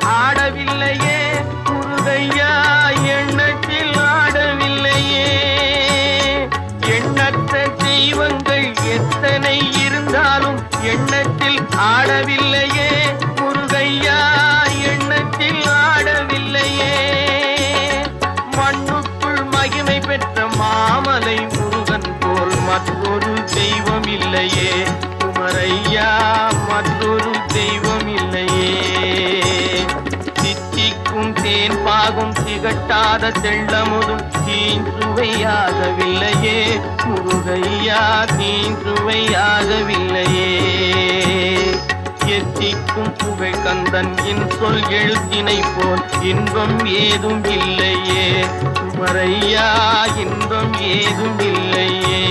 ஆடவில்லையே முருகையா, எண்ணத்தில் ஆடவில்லையே. எண்ணற்ற தெய்வங்கள் எத்தனை இருந்தாலும் எண்ணத்தில் ஆடவில்லையே முருகையா, எண்ணத்தில் ஆடவில்லையே. மண்ணுக்குள் மகிமை பெற்ற மாமலை முருகன் போல் மற்றொரு தெய்வம் இல்லையே குமரையா, மற்றொரு தெய்வம் இல்லையே. தித்திக்கும் தேன் பாகும் திகட்டாத தெள்ளமுதும் தீஞ்சுவையாகவில்லையே முருகையா, தீஞ்சுவையாகவில்லையே. எத்திக்கும் புகழ் கந்தன் என் சொல் எழுத்தினை போல் இன்பம் ஏதும் இல்லையே குமரையா, இன்பம் ஏதும் இல்லையே.